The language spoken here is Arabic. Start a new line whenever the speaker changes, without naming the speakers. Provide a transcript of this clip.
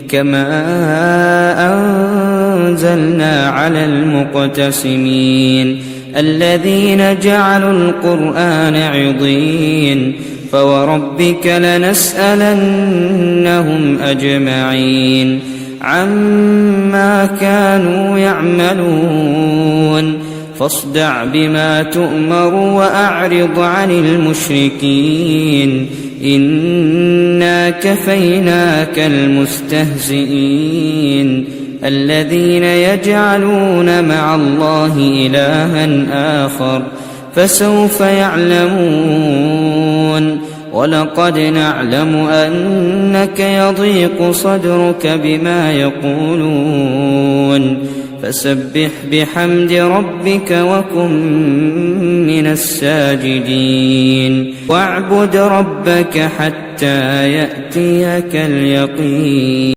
كما أنزلنا على المقتسمين الذين جعلوا القرآن عضين فوربك لنسألنهم أجمعين عما كانوا يعملون فاصدع بما تؤمر وأعرض عن المشركين إنا كفيناك المستهزئين الذين يجعلون مع الله إلها آخر فسوف يعلمون ولقد نعلم أنك يضيق صدرك بما يقولون فسبح بحمد ربك وكن من الساجدين واعبد ربك حتى يأتيك اليقين.